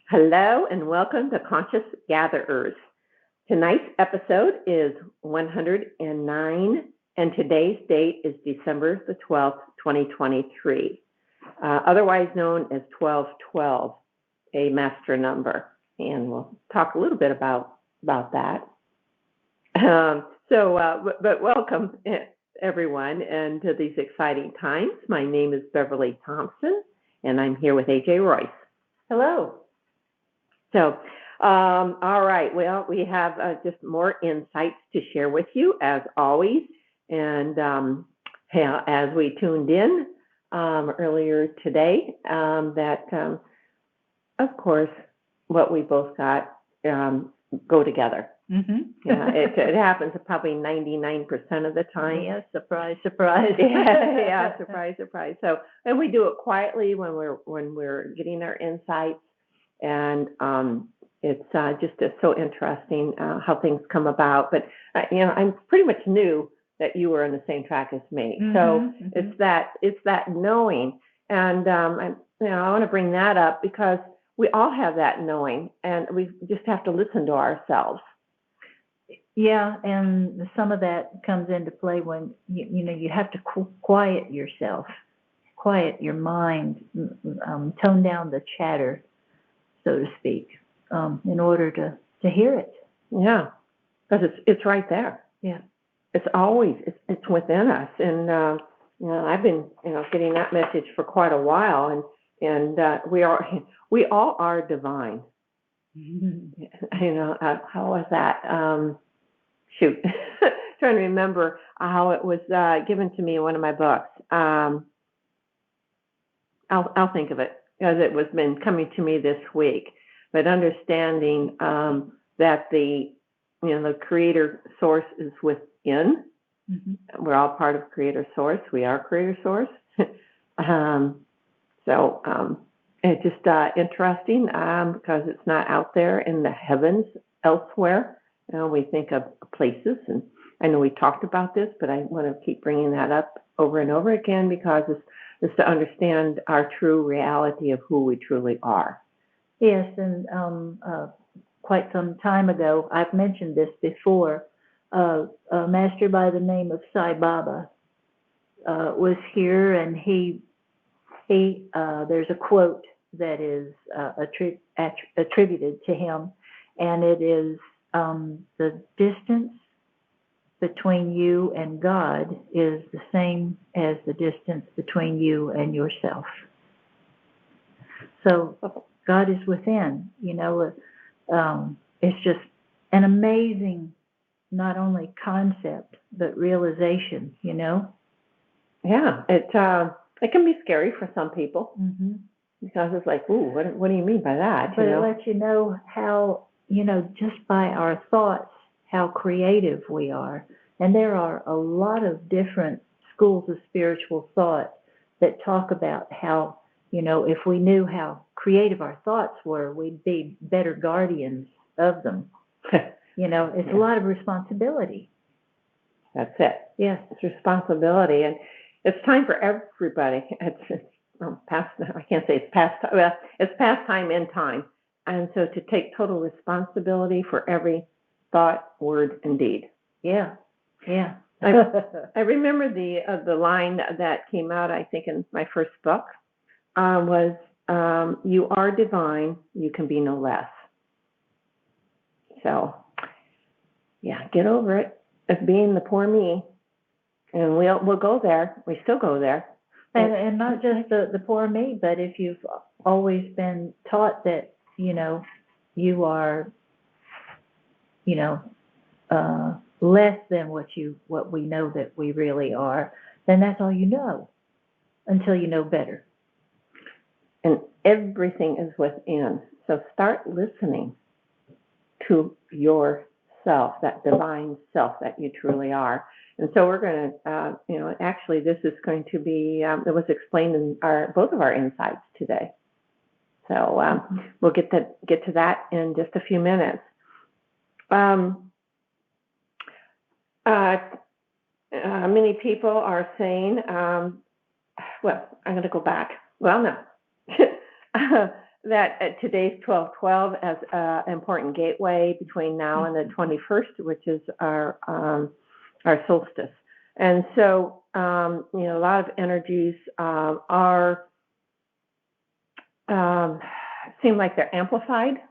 Hello and welcome to Conscious Gatherers. Tonight's episode is 109 and today's date is December the 12th, 2023, otherwise known as 1212, a master number. And we'll talk a little bit about that. But welcome everyone and to these exciting times. My name is Beverly Thompson and I'm here with AJ Royce. Hello. So, all right. Well, we have just more insights to share with you as always. And as we tuned in earlier today, that of course, what we both got go together. Mm-hmm. Yeah, it happens probably 99% of the time. Yeah, surprise, surprise. yeah, surprise, surprise. So, and we do it quietly when we're getting our insights. And it's just so interesting how things come about. But I'm pretty much knew that you were on the same track as me. Mm-hmm, So mm-hmm. it's that knowing, and I want to bring that up because we all have that knowing, and we just have to listen to ourselves. Yeah, and some of that comes into play when you have to quiet yourself, quiet your mind, tone down the chatter, so to speak, in order to hear it. Yeah, because it's right there. Yeah, it's always it's within us, and I've been getting that message for quite a while, and we all are divine. Mm-hmm. How was that? Shoot, trying to remember how it was given to me in one of my books. I'll think of it because it was been coming to me this week. But understanding that the creator source is within. Mm-hmm. We're all part of creator source. We are creator source. It's just interesting because it's not out there in the heavens elsewhere. We think of places, and I know we talked about this, but I want to keep bringing that up over and over again because it's to understand our true reality of who we truly are. Yes, and quite some time ago, I've mentioned this before, a master by the name of Sai Baba was here, and he there's a quote that is attributed to him, and it is, the distance between you and God is the same as the distance between you and yourself. So God is within, it's just an amazing, not only concept, but realization, Yeah, it can be scary for some people. Mm-hmm. Because it's like, ooh, what do you mean by that? But it lets you know how, just by our thoughts, how creative we are. And there are a lot of different schools of spiritual thought that talk about how, if we knew how creative our thoughts were, we'd be better guardians of them. It's a lot of responsibility. That's it. Yes. It's responsibility. And it's time for everybody. It's past, I can't say it's past, well, it's past time in time. And so to take total responsibility for every thought, word, and deed. Yeah. Yeah. I remember the line that came out, I think, in my first book was, you are divine, you can be no less. So, yeah, get over it as being the poor me. And we'll go there. We still go there. And not just the poor me, but if you've always been taught that, you are, less than what we know that we really are, then that's all you know until you know better. And everything is within. So start listening to yourself, that divine self that you truly are. And so we're going to, actually this is going to be, it was explained in both of our insights today. So we'll get to that in just a few minutes. Many people are saying, well, I'm going to go back. Well, no. that today's 12/12 as an important gateway between now and the 21st, which is our solstice. And so, a lot of energies are seem like they're amplified.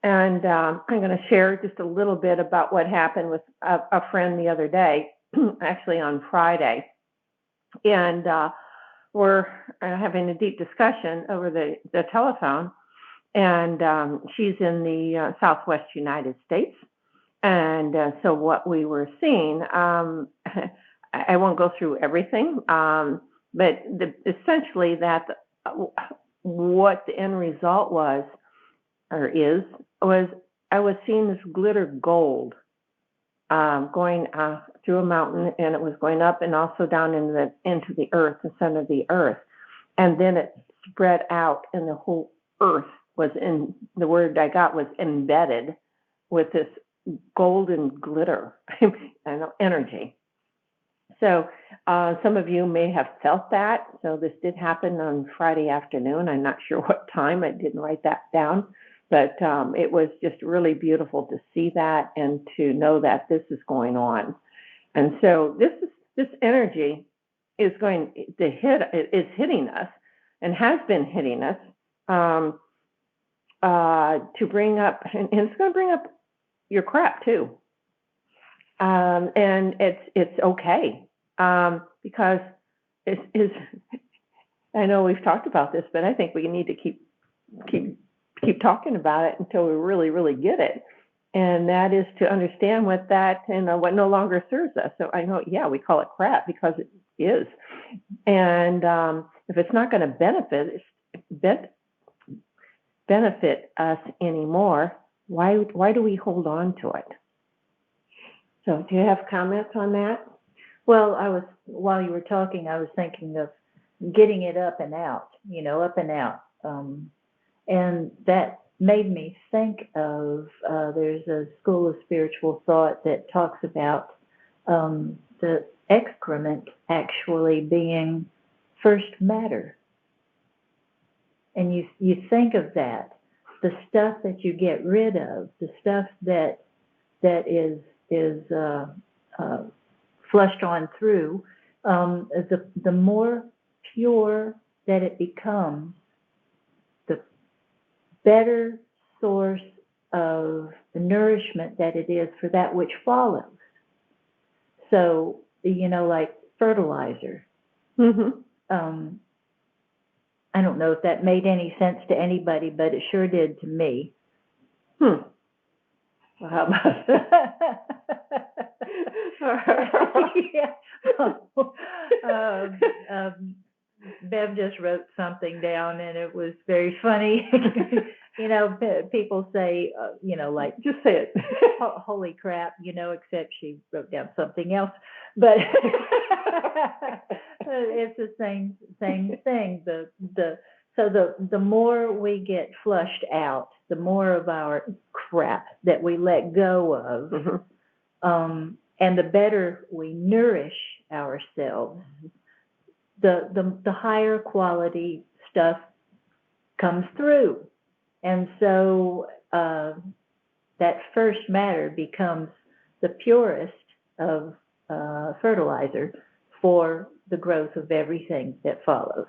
And I'm going to share just a little bit about what happened with a friend the other day, actually on Friday. And we're having a deep discussion over the telephone. And she's in the Southwest United States. And so what we were seeing, I won't go through everything, but essentially what the end result was, or is, was I was seeing this glitter gold going through a mountain, and it was going up and also down into the earth, the center of the earth. And then it spread out, and the whole earth was the word I got was embedded with this golden glitter energy. So some of you may have felt that. So this did happen on Friday afternoon. I'm not sure what time. I didn't write that down. But it was just really beautiful to see that and to know that this is going on. And so this energy is going to is hitting us and has been hitting us to bring up, and it's going to bring up your crap too. And it's okay because it's I know we've talked about this, but I think we need to keep talking about it until we really, really get it. And that is to understand what that and what no longer serves us. So I know, we call it crap because it is. And if it's not going to benefit us anymore, why do we hold on to it? So do you have comments on that? Well, while you were talking, I was thinking of getting it up and out, up and out. And that made me think of, there's a school of spiritual thought that talks about the excrement actually being first matter. And you think of that, the stuff that you get rid of, the stuff that is flushed on through, the more pure that it becomes, the better source of nourishment that it is for that which follows. So, like fertilizer. Mm-hmm. I don't know if that made any sense to anybody, but it sure did to me. Well, how about yeah. Bev just wrote something down, and it was very funny. People say, like, just say it. Holy crap, except she wrote down something else. But it's the same thing. So the more we get flushed out, the more of our crap that we let go of, Mm-hmm. And the better we nourish ourselves, the higher quality stuff comes through. And so that first matter becomes the purest of fertilizer for the growth of everything that follows.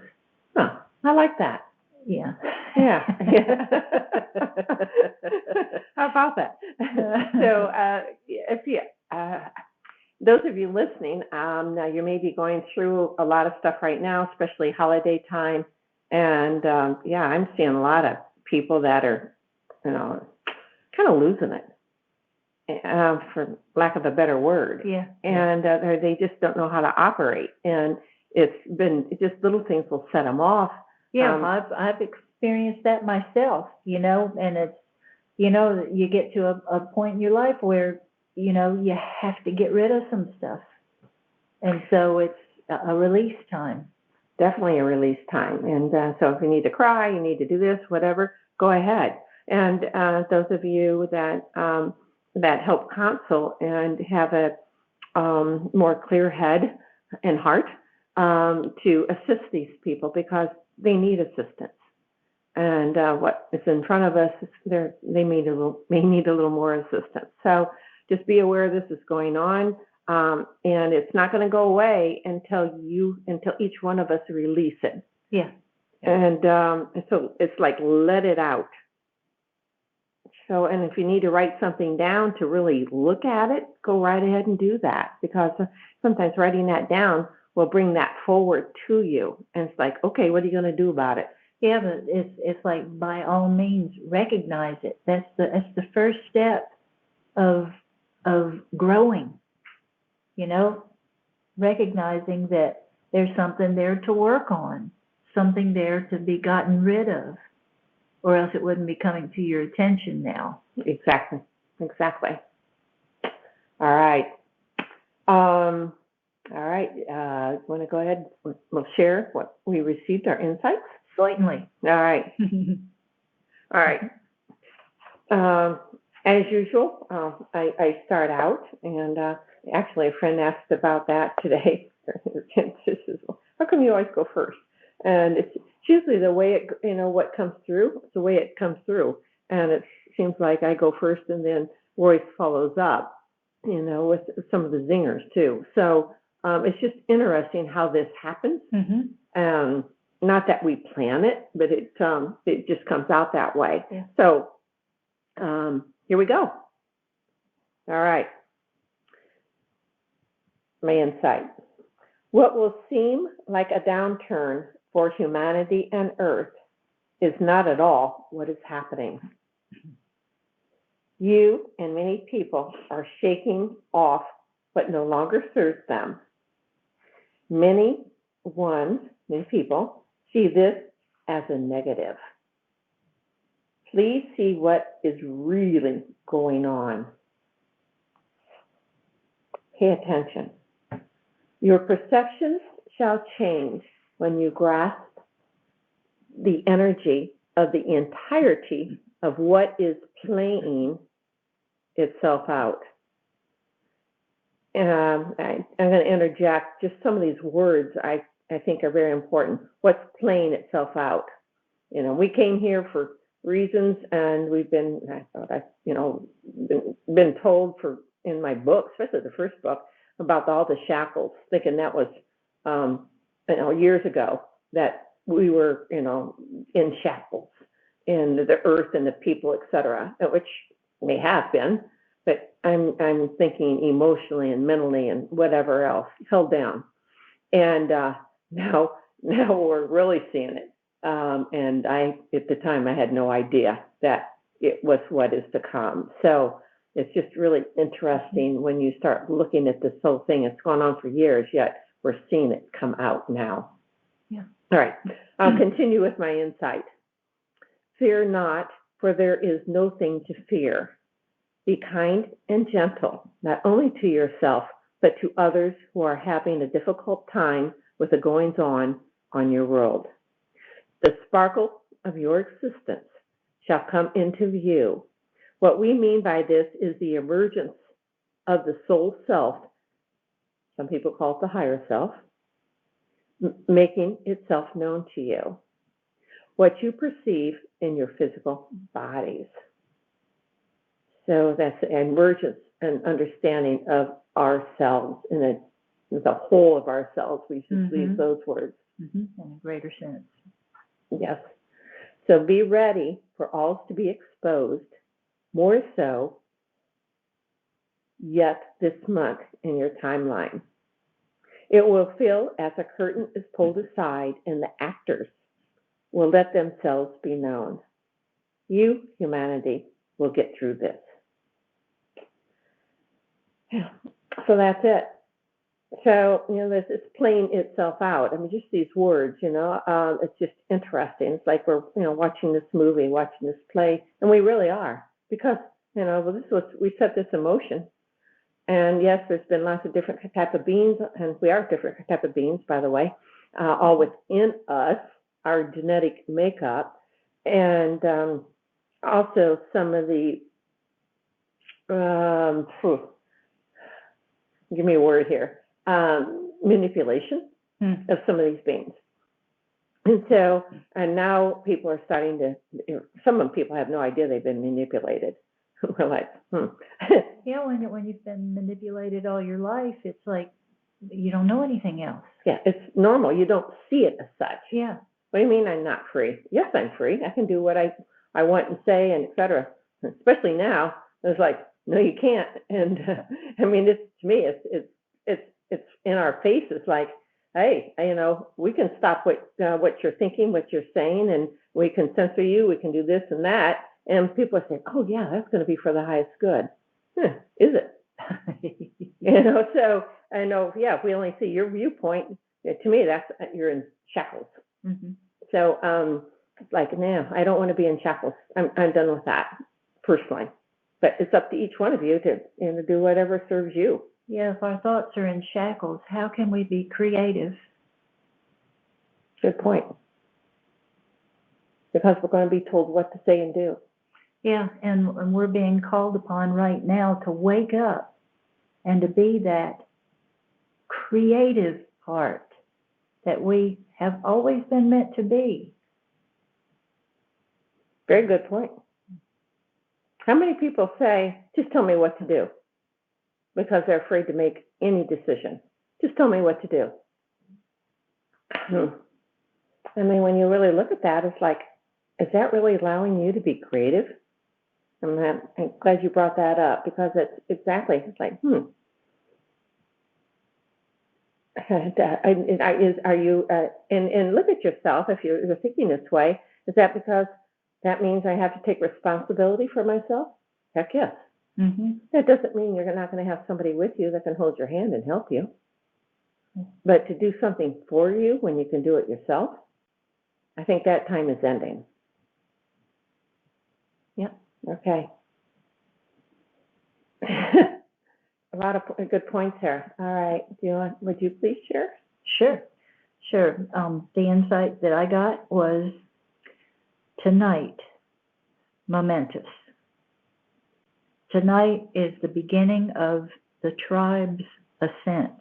Huh, I like that. Yeah. Yeah. How about that? So those of you listening, now you may be going through a lot of stuff right now, especially holiday time. And I'm seeing a lot of people that are, kind of losing it, for lack of a better word. Yeah. And they just don't know how to operate. And it's just little things will set them off. Yeah, I've experienced that myself, and it's, you get to a point in your life where, you have to get rid of some stuff. And so it's a release time. Definitely a release time. And so if you need to cry, you need to do this, whatever, go ahead. And those of you that help counsel and have a more clear head and heart to assist these people because they need assistance. and what is in front of us, they may need a little more assistance. So just be aware this is going on, and it's not going to go away until each one of us release it. Yeah. And so it's like, let it out. So, and if you need to write something down to really look at it, go right ahead and do that, because sometimes writing that down will bring that forward to you. And it's like, okay, what are you going to do about it? Yeah, but it's like, by all means, recognize it. That's the first step of growing. You know, recognizing that there's something there to work on, something there to be gotten rid of, or else it wouldn't be coming to your attention now. Exactly. All right. All right. Want to go ahead? We'll share what we received, our insights. Certainly. All right. All right. As usual, I start out, and actually a friend asked about that today. She says, well, how come you always go first? And it's usually the way what comes through. It's the way it comes through, and it seems like I go first, and then Royce follows up, with some of the zingers too. So it's just interesting how this happens. Mm-hmm. Not that we plan it, but it just comes out that way. Yeah. So here we go. All right. My insight. What will seem like a downturn for humanity and Earth is not at all what is happening. You and many people are shaking off what no longer serves them. Many people see this as a negative. Please see what is really going on. Pay attention. Your perceptions shall change when you grasp the energy of the entirety of what is playing itself out. I'm going to interject just some of these words I think are very important. What's playing itself out? We came here for reasons, and we've been, been told in my book, especially the first book, about all the shackles, thinking that was, years ago, that we were, in shackles in the earth and the people, etc., which may have been, but I'm thinking emotionally and mentally and whatever else, held down. And now we're really seeing it. And at the time, I had no idea that it was what is to come. So it's just really interesting when you start looking at this whole thing. It's gone on for years, yet we're seeing it come out now. Yeah. All right. I'll continue with my insight. Fear not, for there is no thing to fear. Be kind and gentle, not only to yourself, but to others who are having a difficult time with the goings-on your world. The sparkle of your existence shall come into view. What we mean by this is the emergence of the soul self, some people call it the higher self, making itself known to you. What you perceive in your physical bodies. So that's the emergence and understanding of ourselves in the whole of ourselves. We just use those words. In a greater sense. Yes. So be ready for all to be exposed, more so yet this month in your timeline. It will feel as a curtain is pulled aside and the actors will let themselves be known. You, humanity, will get through this. So that's it. So, this is playing itself out. I mean, just these words, it's just interesting. It's like we're, watching this movie, watching this play, and we really are, because, we set this in motion. And yes, there's been lots of different type of beings, and we are different type of beings, by the way, all within us, our genetic makeup, and also some of the, give me a word here, manipulation of some of these beings. And so, and now people are starting to, some of the people have no idea they've been manipulated. We're like, Yeah, when you've been manipulated all your life, it's like you don't know anything else. Yeah, it's normal. You don't see it as such. Yeah. What do you mean I'm not free? Yes, I'm free. I can do what I want and say, and et cetera. Especially now, it's like, no, you can't. And I mean, it's, to me, it's in our face. It's like, hey, we can stop what you're thinking, what you're saying, and we can censor you. We can do this and that. And people are saying, oh yeah, that's going to be for the highest good. Is it? So I know, yeah, if we only see your viewpoint, to me, that's, you're in shackles. Mm-hmm. So, like, no, I don't want to be in shackles. I'm done with that, personally. But it's up to each one of you to do whatever serves you. Yeah, if our thoughts are in shackles, how can we be creative? Good point. Because we're going to be told what to say and do. Yeah, and we're being called upon right now to wake up and to be that creative part that we have always been meant to be. Very good point. How many people say, just tell me what to do? Because they're afraid to make any decision. Just tell me what to do. I mean, when you really look at that, it's like, is that really allowing you to be creative? I'm glad you brought that up, because it's exactly, it's like, are you, and look at yourself, if you're thinking this way, is that because that means I have to take responsibility for myself? Heck yes. Mm-hmm. That doesn't mean you're not going to have somebody with you that can hold your hand and help you. But to do something for you when you can do it yourself, I think that time is ending. Yep. Okay. A lot of good points here. All right. Would you please share? Sure. The insight that I got was tonight, momentous. Tonight is the beginning of the tribe's ascent.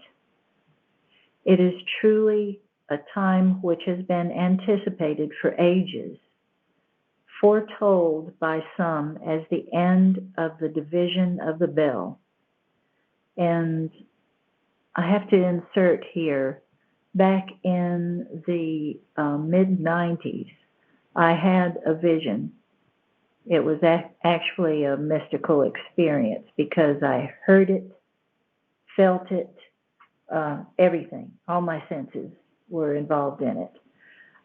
It is truly a time which has been anticipated for ages, foretold by some as the end of the division of the bell. And I have to insert here, back in the mid-90s, I had a vision. It was actually a mystical experience because I heard it, felt it, everything. All my senses were involved in it.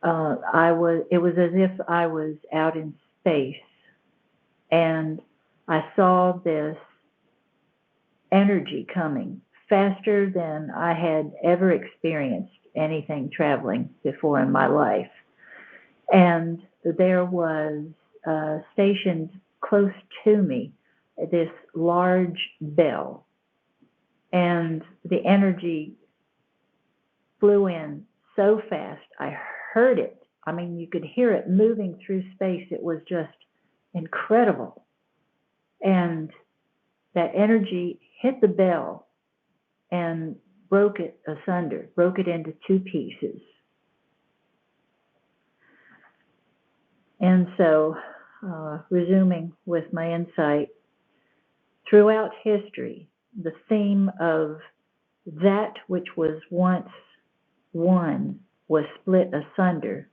It was as if I was out in space, and I saw this energy coming faster than I had ever experienced anything traveling before in my life. And there was stationed close to me this large bell, and the energy flew in so fast. I heard it. I mean, you could hear it moving through space. It was just incredible. And that energy hit the bell and broke it asunder, broke it into two pieces. And so, resuming with my insight, throughout history, the theme of that which was once one was split asunder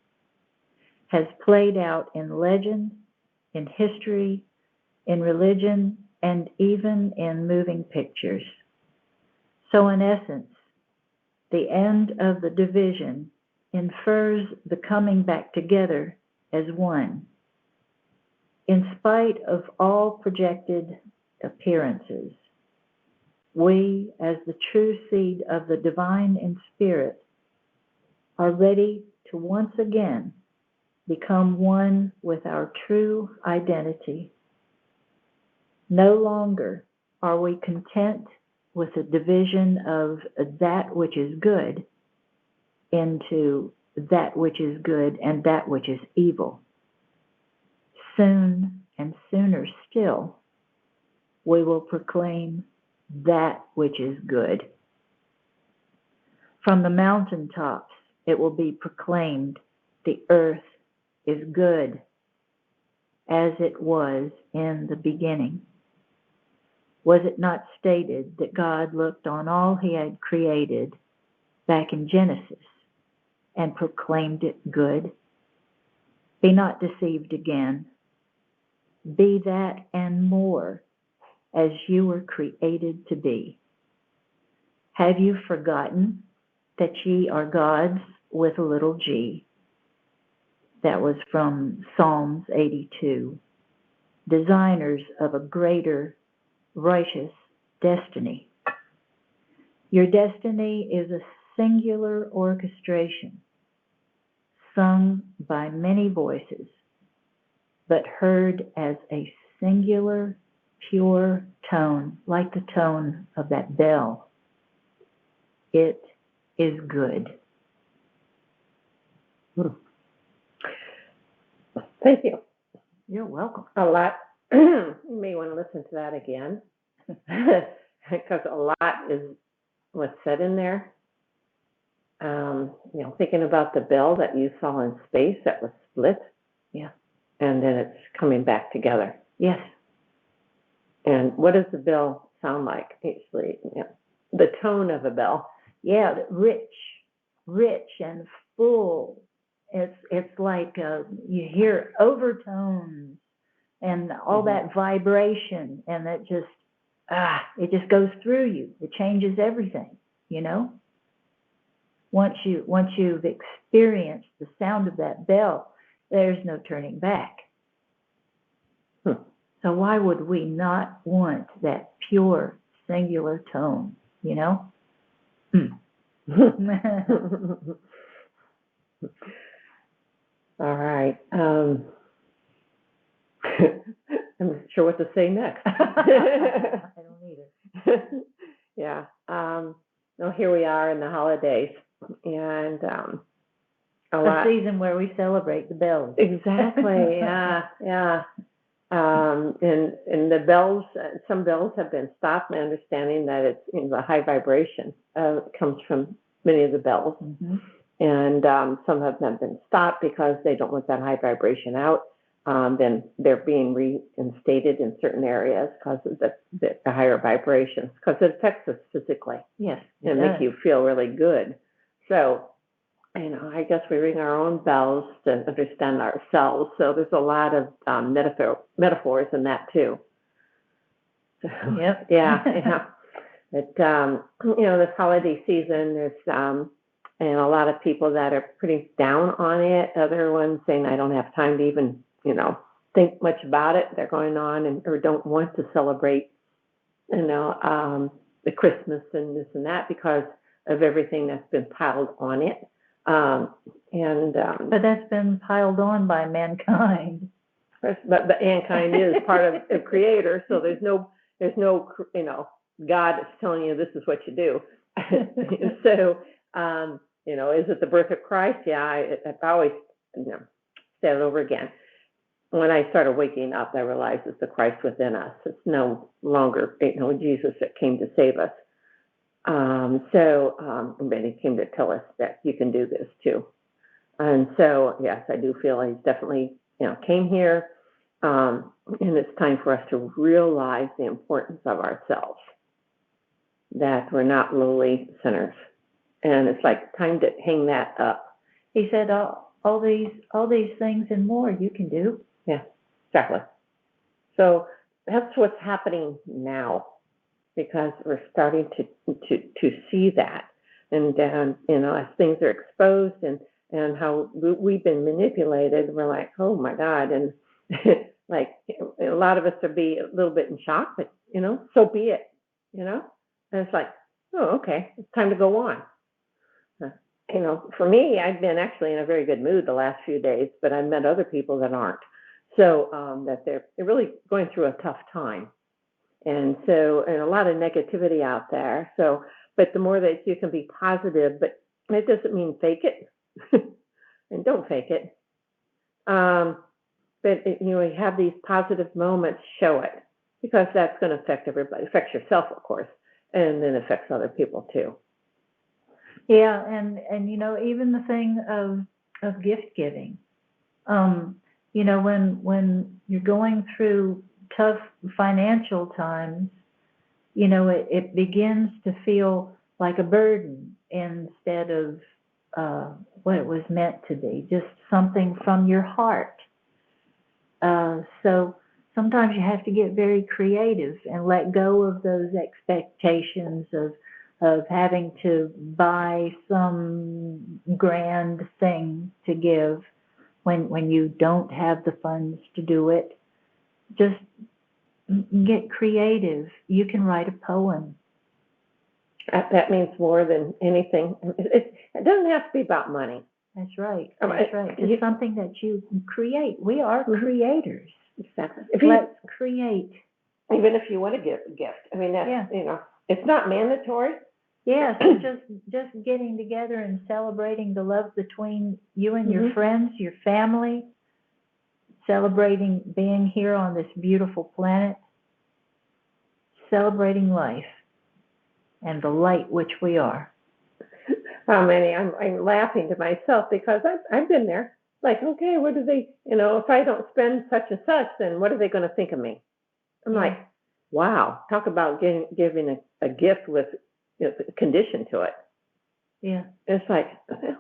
has played out in legend, in history, in religion, and even in moving pictures. So in essence, the end of the division infers the coming back together as one. In spite of all projected appearances, we, as the true seed of the divine in spirit, are ready to once again become one with our true identity. No longer are we content with the division of that which is good into that which is good and that which is evil. Soon and sooner still, we will proclaim that which is good. From the mountaintops, it will be proclaimed the earth is good, as it was in the beginning. Was it not stated that God looked on all he had created back in Genesis and proclaimed it good? Be not deceived again. Be that and more as you were created to be. Have you forgotten that ye are gods with a little g? That was from Psalms 82. Designers of a greater righteous destiny. Your destiny is a singular orchestration, sung by many voices, but heard as a singular, pure tone, like the tone of that bell. It is good. Thank you. You're welcome. A lot. You may want to listen to that again because a lot is what's said in there. Thinking about the bell that you saw in space that was split. Yeah. And then it's coming back together. Yes. And what does the bell sound like? Actually, the tone of a bell. Yeah, rich and full. It's like you hear overtones and all that vibration, and it just goes through you. It changes everything, Once you've experienced the sound of that bell, there's no turning back. So why would we not want that pure, singular tone, All right. I'm not sure what to say next. I don't either. Yeah. Here we are in the holidays, and a season where we celebrate the bells. Exactly. Yeah. And the bells, some bells have been stopped. My understanding that it's the high vibration comes from many of the bells, and some have been stopped because they don't want that high vibration out. Then they're being reinstated in certain areas because of the higher vibrations, because it affects us physically. Yes, and make you feel really good. So, I guess we ring our own bells to understand ourselves. So there's a lot of metaphors in that too. So, yep. Yeah. But this holiday season, there's and a lot of people that are pretty down on it. Other ones saying, I don't have time to even think much about it. They're going on or don't want to celebrate the Christmas and this and that because of everything that's been piled on it. But that's been piled on by mankind. But mankind is part of the Creator, so there's no God is telling you this is what you do. So is it the birth of Christ? Yeah, I've always said it over again. When I started waking up, I realized it's the Christ within us. It's no longer Jesus that came to save us. But he came to tell us that you can do this too. And so, yes, I do feel he's definitely, came here. And it's time for us to realize the importance of ourselves, that we're not lowly sinners. And it's like time to hang that up. He said, all these things and more you can do. Yeah, exactly. So that's what's happening now, because we're starting to see that, and as things are exposed and how we've been manipulated, we're like, oh my God, and like a lot of us would be a little bit in shock, but so be it, and it's like, oh, okay, it's time to go on. For me, I've been actually in a very good mood the last few days, but I've met other people that aren't, so that they're really going through a tough time. And a lot of negativity out there. So, but the more that you can be positive, but it doesn't mean fake it, and don't fake it. But you have these positive moments, show it, because that's going to affect everybody. Affects yourself, of course, and then affects other people too. Yeah, and even the thing of of gift giving. You know, when you're going through tough financial times, you know, it begins to feel like a burden instead of what it was meant to be, just something from your heart. So sometimes you have to get very creative and let go of those expectations of having to buy some grand thing to give when you don't have the funds to do it. Just get creative. You can write a poem. That means more than anything. It doesn't have to be about money. That's right. That's right. It's something that you can create. We are creators. Exactly. Let's create. Even if you want to give a gift. I mean, that's, you know, it's not mandatory. Yeah, so just getting together and celebrating the love between you and your friends, your family, celebrating being here on this beautiful planet, celebrating life and the light which we are. How many? I'm laughing to myself because I've been there. Like, okay, what do they, you know, if I don't spend such and such, then what are they going to think of me? I'm like, wow, talk about giving a gift with, you know, a condition to it. Yeah. It's like,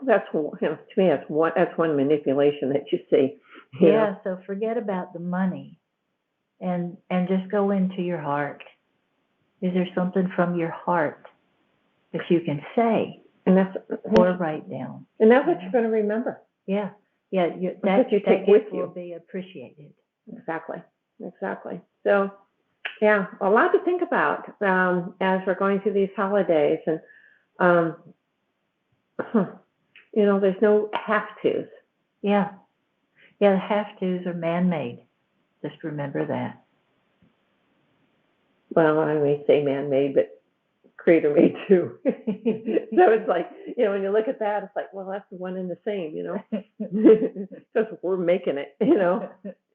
that's, you know, to me, that's one manipulation that you see. You know? So forget about the money and just go into your heart. Is there something from your heart that you can say or write down? And that's what you're going to remember. Yeah. That you take with you will be appreciated. Exactly. So, yeah, a lot to think about as we're going through these holidays. And, you know, there's no have-tos. Yeah, the have-tos are man-made. Just remember that. Well, I may say man-made, but creator-made too. So it's like, you know, when you look at that, it's like, well, that's one and the same, you know, because we're making it, you know.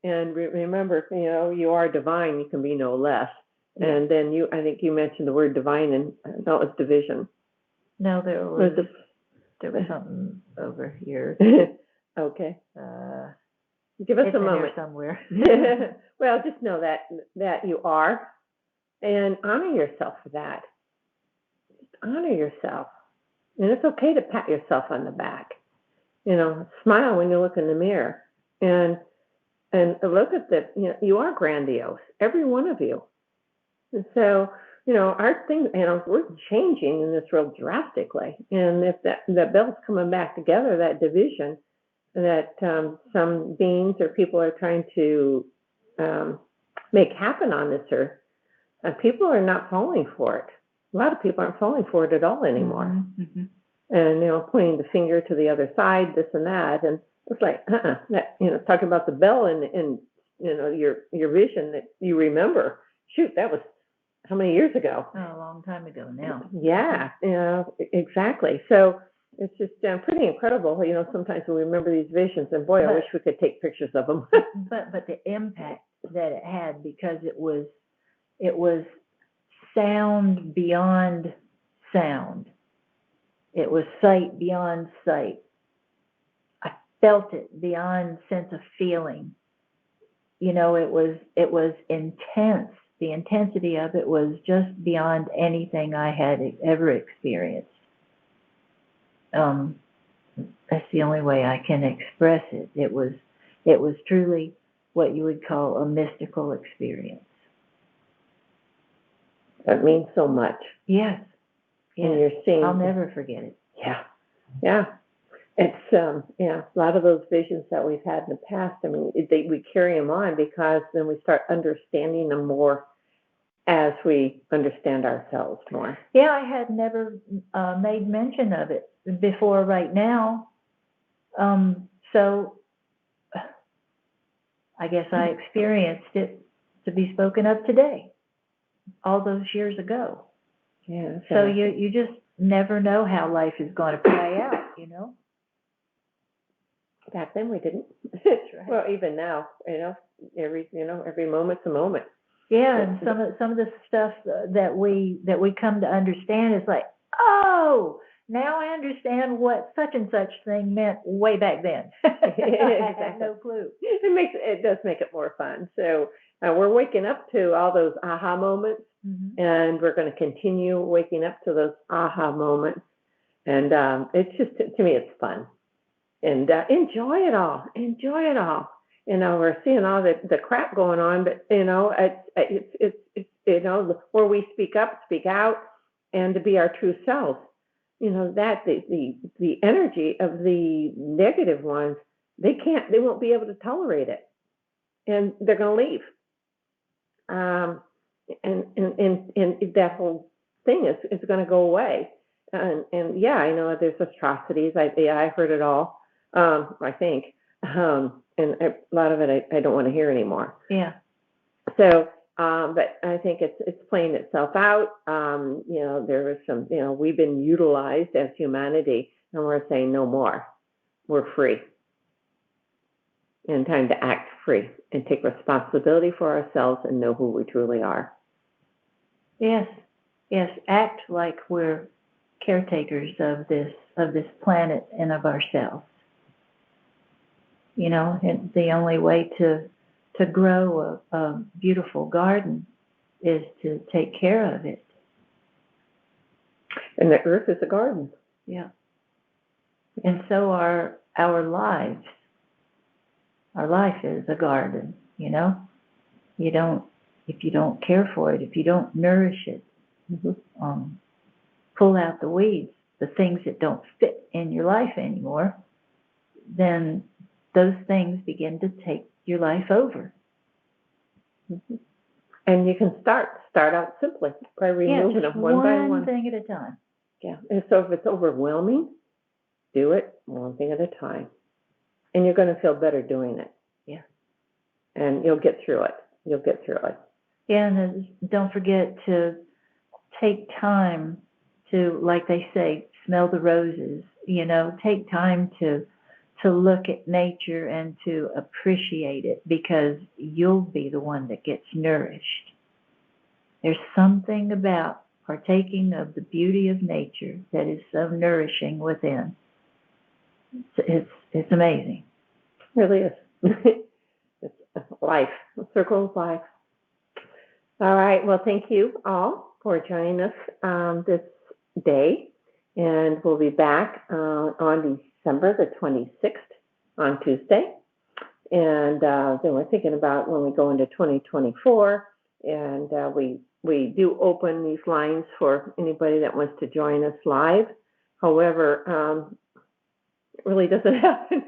And remember, you know, you are divine, you can be no less. Yeah. And then I think you mentioned the word divine, and that was division. No, there was something over here. Okay. Give us a moment. Somewhere. Well, just know that you are, and honor yourself for that. Just honor yourself, and it's okay to pat yourself on the back. You know, smile when you look in the mirror, and look at the, you know, you are grandiose, every one of you. And so, you know, our thing, you know, we're changing in this world drastically. And if that bell's coming back together, that division that some beings or people are trying to make happen on this earth, people are not falling for it. A lot of people aren't falling for it at all anymore. Mm-hmm. And, you know, pointing the finger to the other side, this and that. And it's like, that, you know, talking about the bell and you know, your vision that you remember. Shoot, that was how many years ago? Oh, a long time ago now. Yeah, you know, exactly. So it's just pretty incredible. You know, sometimes we remember these visions, and boy, I wish we could take pictures of them. but the impact that it had, because it was sound beyond sound. It was sight beyond sight. I felt it beyond sense of feeling. You know, it was intense. The intensity of it was just beyond anything I had ever experienced. That's the only way I can express it. It was truly what you would call a mystical experience. That means so much. Yes. And you're seeing. I'll never forget it. Yeah. It's a lot of those visions that we've had in the past. I mean, we carry them on because then we start understanding them more as we understand ourselves more. Yeah, I had never made mention of it before right now. So I guess I experienced it to be spoken of today, all those years ago. Yeah. So you just never know how life is going to play out, you know? Back then we didn't. That's right. Well, even now, you know, every moment's a moment. Yeah, and some of the stuff that we come to understand is like, oh, now I understand what such and such thing meant way back then. I had no clue. It does make it more fun. So we're waking up to all those aha moments, and we're going to continue waking up to those aha moments. And it's just, to me, it's fun. And enjoy it all. Enjoy it all. We're seeing all the crap going on, but it's where we speak up, speak out, and to be our true selves. That the energy of the negative ones, they won't be able to tolerate it, and they're going to leave. And that whole thing is going to go away. And yeah, I know there's atrocities. I heard it all. I think, and a lot of it I don't want to hear anymore. Yeah. So, but I think it's playing itself out. There was some. We've been utilized as humanity, and we're saying no more. We're free, and time to act free and take responsibility for ourselves and know who we truly are. Yes. Act like we're caretakers of this planet and of ourselves. And the only way to grow a beautiful garden is to take care of it. And the earth is a garden. Yeah. And so are our lives. Our life is a garden, if you don't care for it, if you don't nourish it, pull out the weeds, the things that don't fit in your life anymore, then those things begin to take your life over. And you can start out simply by removing them one by one. One thing at a time. Yeah. And so if it's overwhelming, do it one thing at a time. And you're going to feel better doing it. Yeah. And you'll get through it. Yeah, and don't forget to take time to, like they say, smell the roses. Take time to look at nature and to appreciate it, because you'll be the one that gets nourished. There's something about partaking of the beauty of nature that is so nourishing within. It's amazing. It really is. It's life. The circle of life. All right. Well, thank you all for joining us this day. And we'll be back on December the 26th on Tuesday. And then we're thinking about when we go into 2024. And we do open these lines for anybody that wants to join us live. However, it really doesn't happen.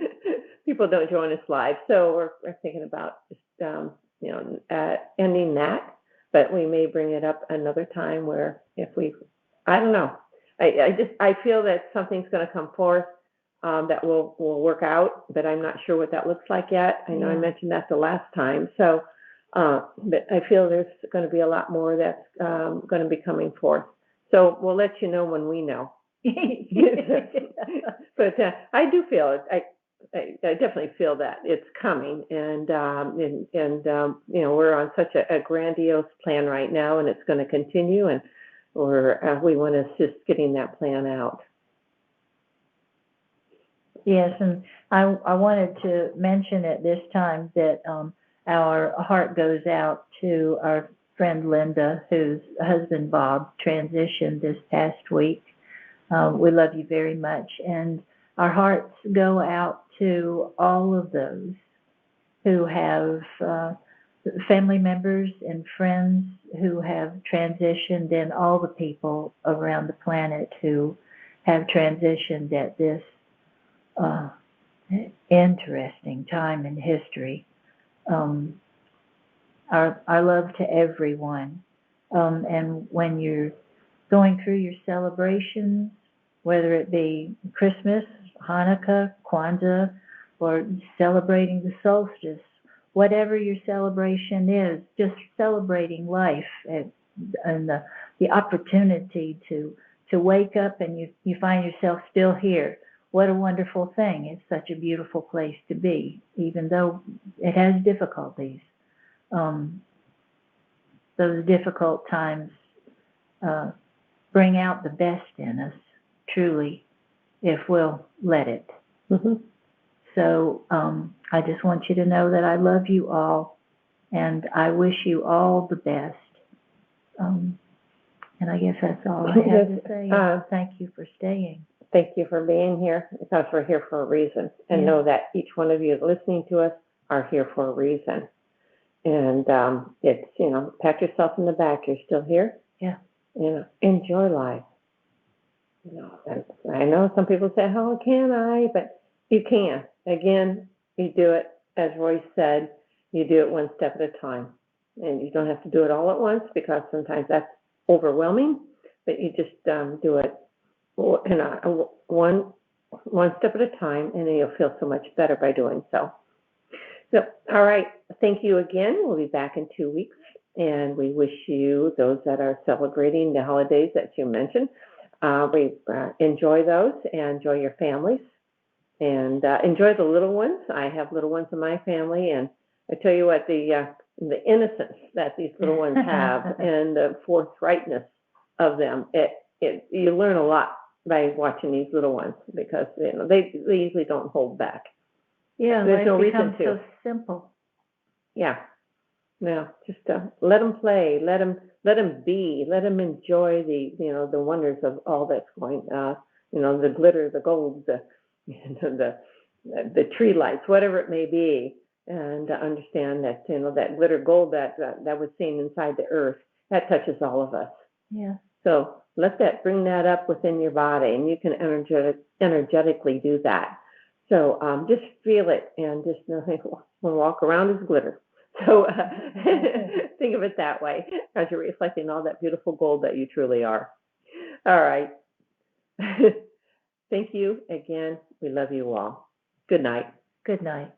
People don't join us live. So we're thinking about just, ending that. But we may bring it up another time where I don't know. I feel that something's going to come forth that will work out, but I'm not sure what that looks like yet. I know I mentioned that the last time. So, but I feel there's going to be a lot more that's going to be coming forth. So we'll let you know when we know. But I do feel it. I definitely feel that it's coming, and we're on such a grandiose plan right now, and it's going to continue, and we want to assist getting that plan out. Yes, and I wanted to mention at this time that our heart goes out to our friend Linda, whose husband Bob transitioned this past week. We love you very much, and our hearts go out to all of those who have family members and friends who have transitioned, and all the people around the planet who have transitioned at this interesting time in history. Our love to everyone. And when you're going through your celebrations, whether it be Christmas, Hanukkah, Kwanzaa, or celebrating the solstice, whatever your celebration is, just celebrating life and the opportunity to wake up and you find yourself still here. What a wonderful thing. It's such a beautiful place to be, even though it has difficulties. Those difficult times bring out the best in us, truly, if we'll let it. Mm-hmm. So I just want you to know that I love you all, and I wish you all the best. And I guess that's all I have to say. Thank you for staying. Thank you for being here, because we're here for a reason. And know that each one of you listening to us are here for a reason. And it's, pat yourself in the back. You're still here. Yeah. Enjoy life. And I know some people say, "Oh, can I?" But you can. Again, you do it, as Roy said, you do it one step at a time. And you don't have to do it all at once, because sometimes that's overwhelming, but you just do it one step at a time, and then you'll feel so much better by doing so. So, all right. Thank you again. We'll be back in 2 weeks, and we wish you, those that are celebrating the holidays that you mentioned, we enjoy those, and enjoy your families, and enjoy the little ones. I have little ones in my family, and I tell you what, the innocence that these little ones have and the forthrightness of them, you learn a lot by watching these little ones, because they usually don't hold back. Yeah, there's no reason to. So simple. Yeah. No, just let them play, let them be, let them enjoy the wonders of all that's going the glitter, the gold, the tree lights, whatever it may be, and understand that that glitter gold that was seen inside the earth, that touches all of us. Yeah. So bring that up within your body, and you can energetically do that. So just feel it, and just walk around as glitter. So think of it that way, as you're reflecting all that beautiful gold that you truly are. All right. Thank you again. We love you all. Good night. Good night.